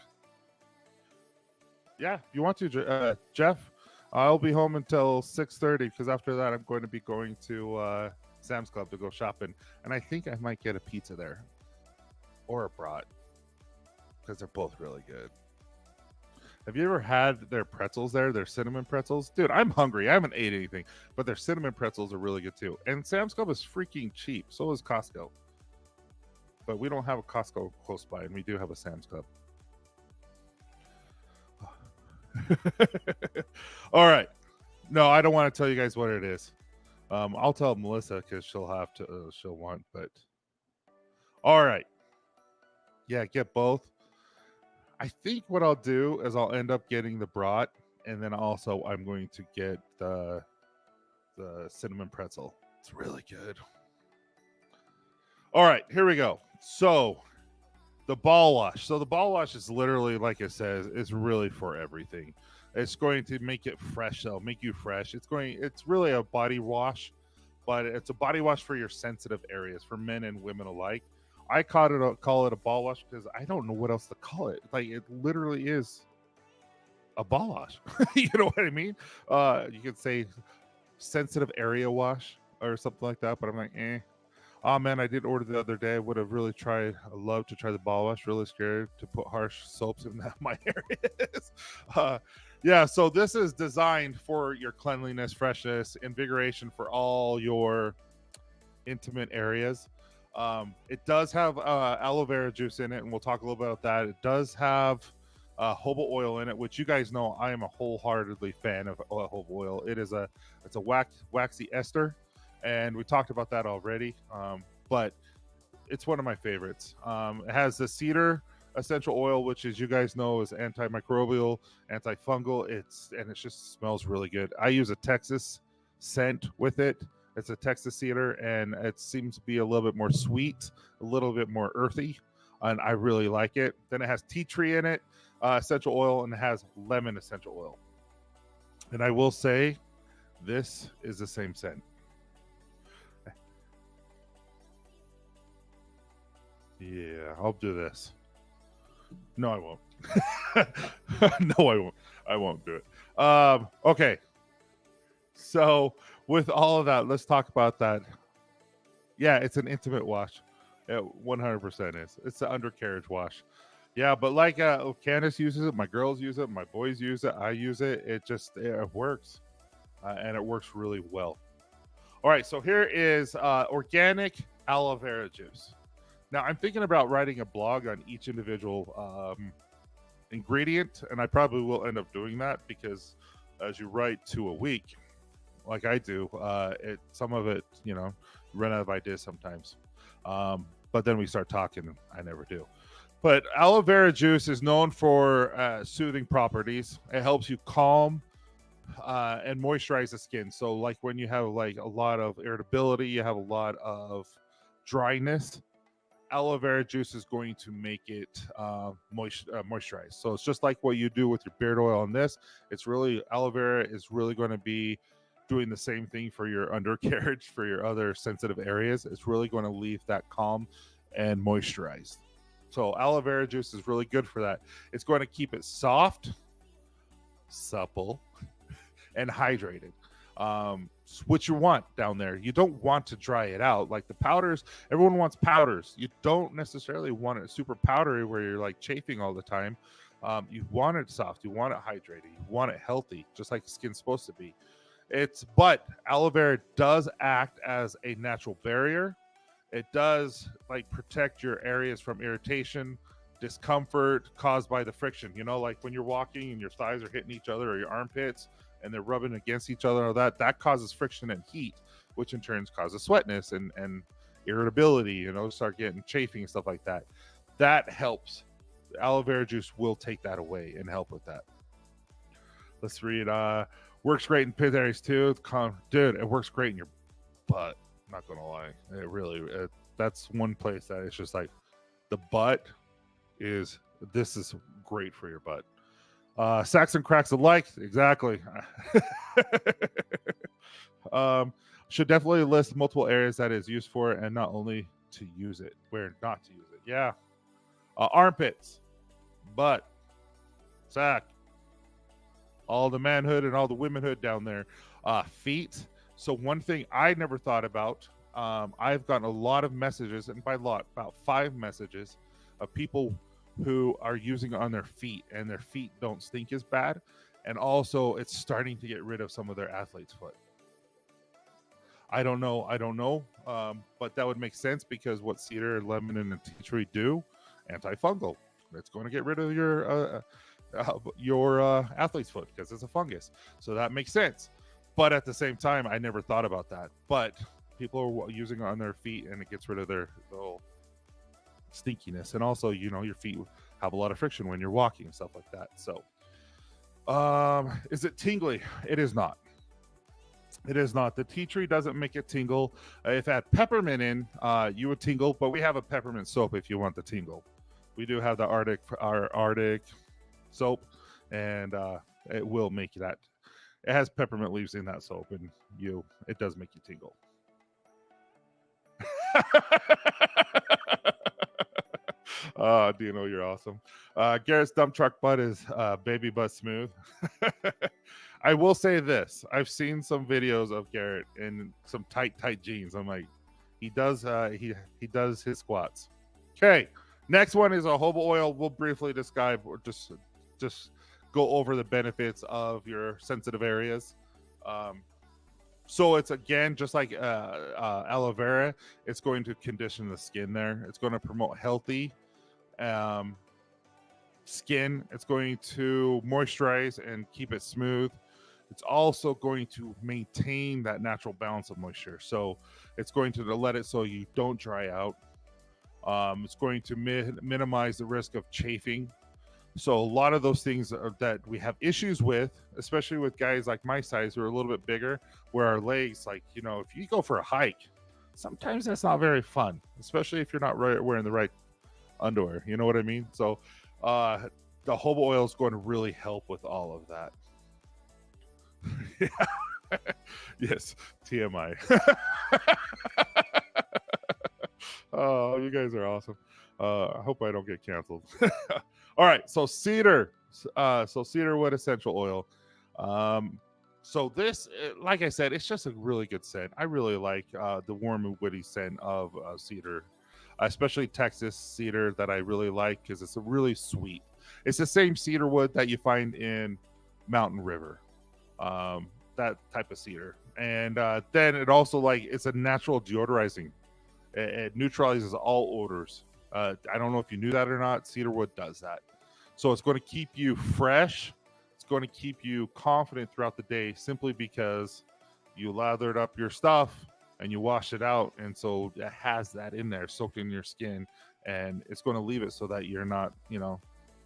Speaker 1: Yeah, if you want to, Jeff, I'll be home until 6:30 because after that I'm going to be going to Sam's Club to go shopping, and I think I might get a pizza there or a brat because they're both really good. Have you ever had their pretzels there? Their cinnamon pretzels? Dude, I'm hungry. I haven't ate anything, but their cinnamon pretzels are really good too. And Sam's Club is freaking cheap. So is Costco. But we don't have a Costco close by, and we do have a Sam's Club. All right. No, I don't want to tell you guys what it is. I'll tell Melissa because she'll have to. She'll want. But all right. Yeah, get both. I think what I'll do is I'll end up getting the brat, and then also I'm going to get the cinnamon pretzel. It's really good. All right, here we go. So the ball wash. So the ball wash is literally, like it says, is really for everything. It's going to make it fresh, though, make you fresh. It's really a body wash, but it's a body wash for your sensitive areas for men and women alike. I call it a ball wash because I don't know what else to call it. Like it literally is a ball wash. You know what I mean? You could say sensitive area wash or something like that, but I'm like, eh. Oh man, I did order the other day. I would have really tried. I love to try the ball wash. Really scared to put harsh soaps in my areas. Yeah, so this is designed for your cleanliness, freshness, invigoration for all your intimate areas. It does have aloe vera juice in it, and we'll talk a little bit about that. It does have jojoba oil in it, which you guys know I am a wholeheartedly fan of jojoba oil. It's a waxy ester, and we talked about that already. But it's one of my favorites. It has the cedar essential oil, which, as you guys know, is antimicrobial, antifungal. It just smells really good. I use a Texas scent with it. It's a Texas cedar, and it seems to be a little bit more sweet, a little bit more earthy, and I really like it. Then it has tea tree in it, essential oil, and it has lemon essential oil. And I will say, this is the same scent. Yeah, I'll do this. No, I won't. No, I won't. I won't do it. Okay. So with all of that, let's talk about that. Yeah, it's an intimate wash. It 100% is. It's an undercarriage wash. Yeah, but like Candace uses it, my girls use it, my boys use it, I use it. It works, and it works really well. All right, so here is organic aloe vera juice. Now I'm thinking about writing a blog on each individual ingredient, and I probably will end up doing that because as you write 2 a week, like I do, some of it, run out of ideas sometimes. But then we start talking, and I never do. But aloe vera juice is known for soothing properties. It helps you calm and moisturize the skin. So, like when you have like a lot of irritability, you have a lot of dryness, aloe vera juice is going to make it moisturized. So it's just like what you do with your beard oil on this. It's really, aloe vera is really going to be doing the same thing for your undercarriage, for your other sensitive areas. It's really going to leave that calm and moisturized. So aloe vera juice is really good for that. It's going to keep it soft, supple, and hydrated. What you want down there. You don't want to dry it out. Like the powders, everyone wants powders. You don't necessarily want it super powdery where you're like chafing all the time. You want it soft. You want it hydrated. You want it healthy, just like skin's supposed to be. But aloe vera does act as a natural barrier. It does like protect your areas from irritation, discomfort caused by the friction. Like when you're walking and your thighs are hitting each other or your armpits and they're rubbing against each other, or that causes friction and heat, which in turn causes sweatness and irritability, start getting chafing and stuff like that. That helps. Aloe vera juice will take that away and help with that. Let's read. Works great in pit areas too. Dude, it works great in your butt. I'm not gonna lie. That's one place that it's just like the butt this is great for your butt. Sacks and cracks alike, exactly. Should definitely list multiple areas that is used for and not only to use it, where not to use it. Yeah. Armpits, butt, sack, all the manhood and all the womanhood down there. Feet. So one thing I never thought about, I've gotten a lot of messages, and by lot, about 5 messages of people who are using it on their feet, and their feet don't stink as bad. And also, it's starting to get rid of some of their athlete's foot. I don't know. But that would make sense because what cedar, lemon, and tea tree do, antifungal. It's going to get rid of your athlete's foot because it's a fungus. So that makes sense. But at the same time, I never thought about that. But people are using it on their feet, and it gets rid of their little stinkiness. And also, your feet have a lot of friction when you're walking and stuff like that. So, is it tingly? It is not. It is not. The tea tree doesn't make it tingle. If it had peppermint in, you would tingle. But we have a peppermint soap if you want the tingle. We do have our Arctic soap, and it will make that. It has peppermint leaves in that soap, and it does make you tingle. Dino, you're awesome. Garrett's dump truck butt is baby butt smooth. I will say this: I've seen some videos of Garrett in some tight jeans. I'm like, he does he does his squats. Okay, next one is a jojoba oil. We'll briefly describe or just go over the benefits of your sensitive areas. So it's again just like aloe vera. It's going to condition the skin there. It's going to promote healthy skin. It's going to moisturize and keep it smooth. It's also going to maintain that natural balance of moisture. So it's going to let it so you don't dry out. It's going to minimize the risk of chafing. So a lot of those things that we have issues with, especially with guys like my size who are a little bit bigger, where our legs, like, if you go for a hike, sometimes that's not very fun, especially if you're not wearing the right underwear. You know what I mean? So the jojoba oil is going to really help with all of that. Yes, TMI. Oh, you guys are awesome. I hope I don't get canceled. All right, so cedar wood essential oil. So this, like I said, it's just a really good scent. I really like the warm and woody scent of cedar, especially Texas cedar that I really like because it's a really sweet. It's the same cedar wood that you find in Mountain River, that type of cedar. And then it also it's a natural deodorizing. It neutralizes all odors. I don't know if you knew that or not. Cedar wood does that. So it's going to keep you fresh. It's going to keep you confident throughout the day simply because you lathered up your stuff and you wash it out. And so it has that in there soaked in your skin. And it's going to leave it so that you're not,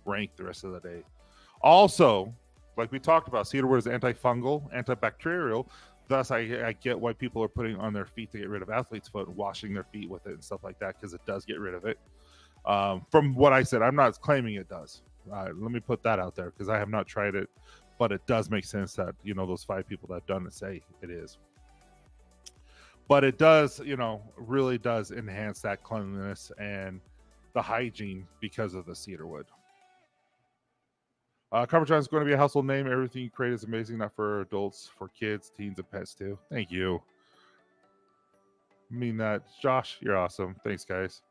Speaker 1: rank the rest of the day. Also, like we talked about, cedar wood is antifungal, antibacterial. Thus, I get why people are putting on their feet to get rid of athlete's foot and washing their feet with it and stuff like that because it does get rid of it. From what I said, I'm not claiming it does. Let me put that out there because I have not tried it, but it does make sense that, those 5 people that have done it say it is. But it does, really does enhance that cleanliness and the hygiene because of the cedar wood. Covertron is going to be a household name. Everything you create is amazing, not for adults, for kids, teens, and pets too. Thank you. I mean that. Josh, you're awesome. Thanks, guys.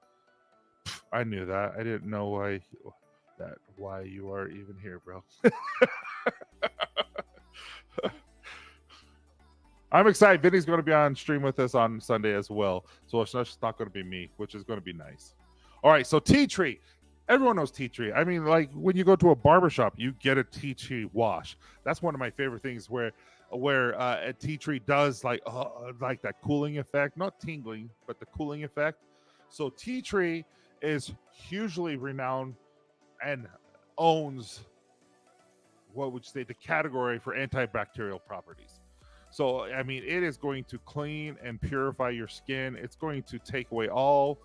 Speaker 1: I knew that. I didn't know why you are even here, bro. I'm excited. Vinny's going to be on stream with us on Sunday as well. So it's just not going to be me, which is going to be nice. All right, so tea tree. Everyone knows tea tree. I mean, like when you go to a barbershop, you get a tea tree wash. That's one of my favorite things where a tea tree does like that cooling effect, not tingling, but the cooling effect. So tea tree is hugely renowned and owns, what would you say, the category for antibacterial properties. So, I mean, it is going to clean and purify your skin. It's going to take away all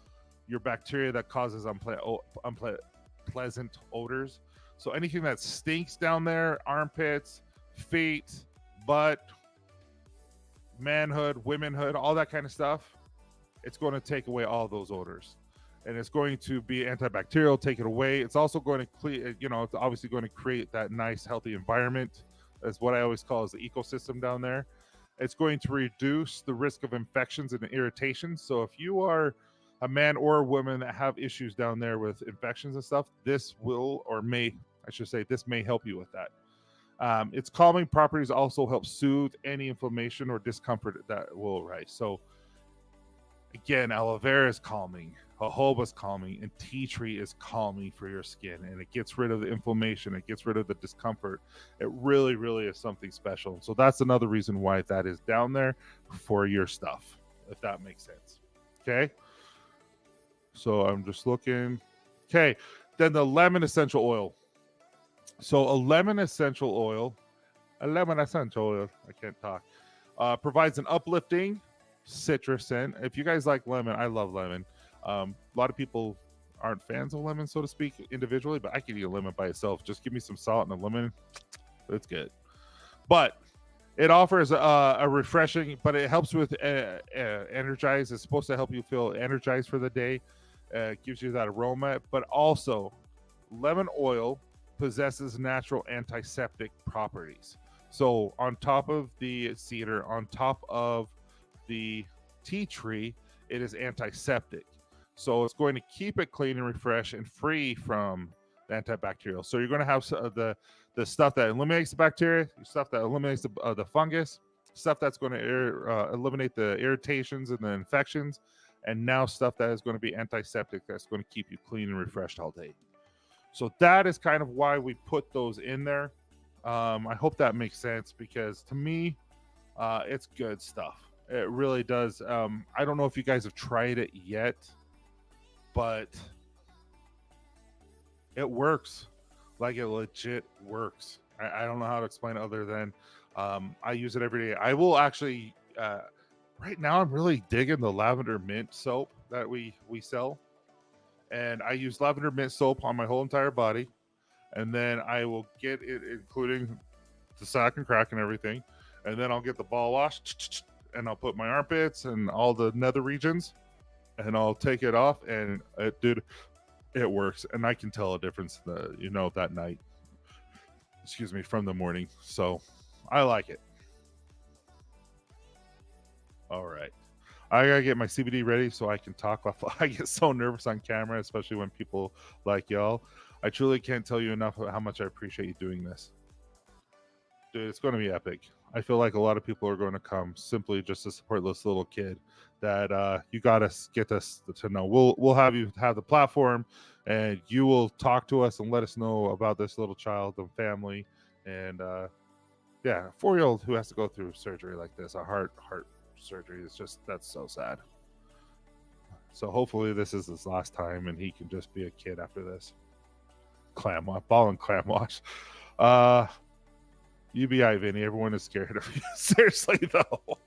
Speaker 1: your bacteria that causes unpleasant odors. So anything that stinks down there, armpits, feet, butt, manhood, womanhood, all that kind of stuff, it's going to take away all those odors. And it's going to be antibacterial, take it away. It's also going to clean, it's obviously going to create that nice, healthy environment as what I always call as the ecosystem down there. It's going to reduce the risk of infections and irritations. So if you are a man or a woman that have issues down there with infections and stuff, this will, or may, I should say, this may help you with that. Its calming properties also help soothe any inflammation or discomfort that will arise. So again, aloe vera is calming, jojoba is calming, and tea tree is calming for your skin, and it gets rid of the inflammation, it gets rid of the discomfort. It really, really is something special. So that's another reason why that is down there for your stuff, if that makes sense. Okay. So I'm just looking. Okay. Then the lemon essential oil. So a lemon essential oil, I can't talk, provides an uplifting citrus scent. If you guys like lemon, I love lemon. A lot of people aren't fans of lemon, so to speak, individually, but I can eat a lemon by itself. Just give me some salt and a lemon. It's good. But it offers a refreshing, but it helps with energize. It's supposed to help you feel energized for the day. It gives you that aroma, but also lemon oil possesses natural antiseptic properties. So on top of the cedar, on top of the tea tree, it is antiseptic. So it's going to keep it clean and refreshed and free from the antibacterial. So you're going to have the stuff that eliminates the bacteria, stuff that eliminates the fungus, stuff that's going to eliminate the irritations and the infections, and now stuff that is going to be antiseptic that's going to keep you clean and refreshed all day. So that is kind of why we put those in there. I hope that makes sense, because to me, it's good stuff. It really does. I don't know if you guys have tried it yet, but it works. Like, it legit works. I don't know how to explain it other than I use it every day. I will actually, right now I'm really digging the lavender mint soap that we sell. And I use lavender mint soap on my whole entire body. And then I will get it, including the sack and crack and everything. And then I'll get the ball wash, and I'll put my armpits and all the nether regions, and I'll take it off, and it works. And I can tell a difference, that night, from the morning. So I like it. All right. I gotta get my CBD ready so I can talk off. I get so nervous on camera, especially when people like y'all. I truly can't tell you enough how much I appreciate you doing this. Dude, it's going to be epic. I feel like a lot of people are going to come simply just to support this little kid that you got to get us to know. We'll have you have the platform, and you will talk to us and let us know about this little child and family. And a 4-year-old who has to go through surgery like this, a heart surgery, that's so sad. So hopefully this is his last time and he can just be a kid after this. Ball and clam wash. UBI, Vinny, everyone is scared of you. Seriously though.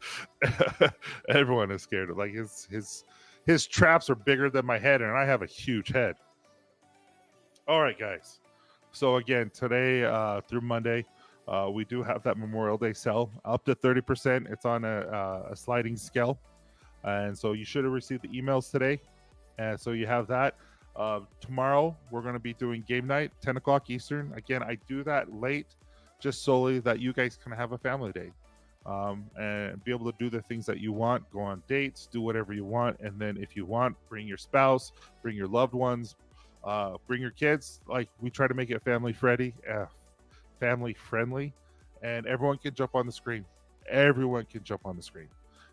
Speaker 1: Everyone is scared of, like, his traps are bigger than my head, and I have a huge head. All right, guys. So again, today through Monday, we do have that Memorial Day sale up to 30%. It's on a sliding scale. And so you should have received the emails today. And so you have that. Tomorrow, we're going to be doing game night, 10 o'clock Eastern. Again, I do that late just solely that you guys can have a family day and be able to do the things that you want, go on dates, do whatever you want. And then if you want, bring your spouse, bring your loved ones, bring your kids. Like, we try to make it family friendly, and everyone can jump on the screen.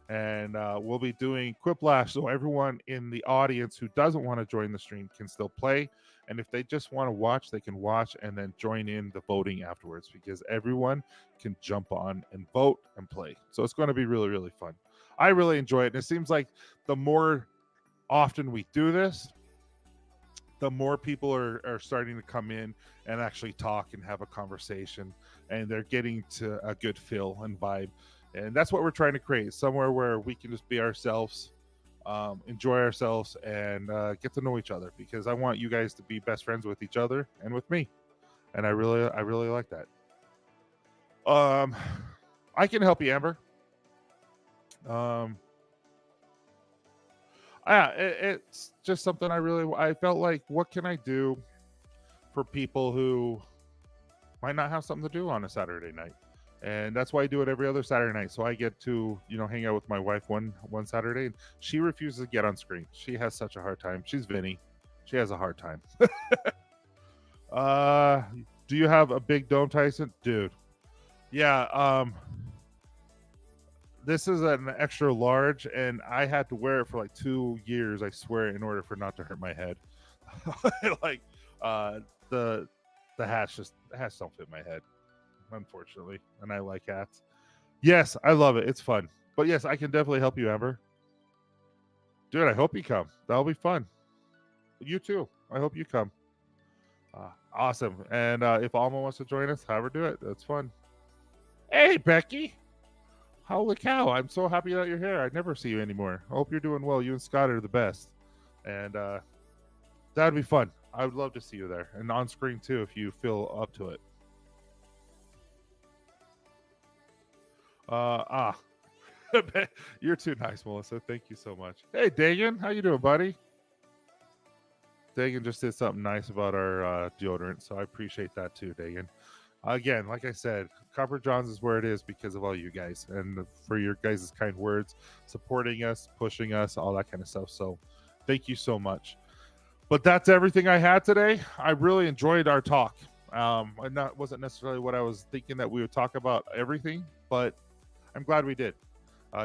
Speaker 1: And we'll be doing Quiplash, so everyone in the audience who doesn't want to join the stream can still play. And if they just want to watch, they can watch and then join in the voting afterwards, because everyone can jump on and vote and play. So it's going to be really, really fun. I really enjoy it. And it seems like the more often we do this, the more people are starting to come in and actually talk and have a conversation, and they're getting to a good feel and vibe. And that's what we're trying to create, somewhere where we can just be ourselves, enjoy ourselves, and get to know each other, because I want you guys to be best friends with each other and with me. And I really like that. I can help you, Amber. It's just something I felt like, what can I do for people who might not have something to do on a Saturday night? And that's why I do it every other Saturday night. So I get to, hang out with my wife one Saturday, and she refuses to get on screen. She has such a hard time. She's Vinny. She has a hard time. Do you have a big dome, Tyson? Dude. Yeah, this is an extra large, and I had to wear it for like 2 years, I swear, in order for not to hurt my head. Like the hats don't fit my head, unfortunately, and I like hats. Yes, I love it. It's fun. But yes, I can definitely help you, Amber. Dude, I hope you come. That'll be fun. You too. I hope you come. Awesome. And if Alma wants to join us, have her do it. That's fun. Hey, Becky. Holy cow. I'm so happy that you're here. I never see you anymore. I hope you're doing well. You and Scott are the best. And that'd be fun. I would love to see you there. And on screen too, if you feel up to it. You're too nice, Melissa. Thank you so much. Hey, Dagan. How you doing, buddy? Dagan just did something nice about our deodorant, so I appreciate that too, Dagan. Again, like I said, Copper Johns is where it is because of all you guys and for your guys' kind words, supporting us, pushing us, all that kind of stuff. So thank you so much. But that's everything I had today. I really enjoyed our talk. Wasn't necessarily what I was thinking that we would talk about everything, but I'm glad we did.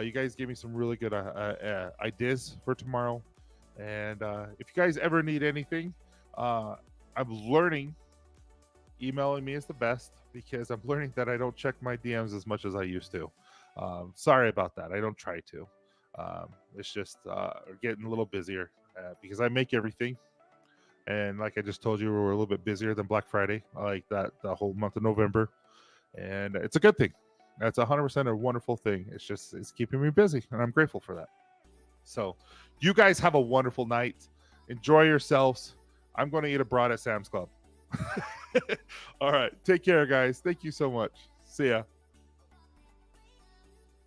Speaker 1: You guys gave me some really good ideas for tomorrow. And if you guys ever need anything, I'm learning. Emailing me is the best because I'm learning that I don't check my DMs as much as I used to. Sorry about that. I don't try to. It's just getting a little busier because I make everything. And like I just told you, we're a little bit busier than Black Friday. I like that the whole month of November. And it's a good thing. That's 100% a wonderful thing. It's keeping me busy. And I'm grateful for that. So you guys have a wonderful night. Enjoy yourselves. I'm going to eat a brat at Sam's Club. All right. Take care, guys. Thank you so much. See ya.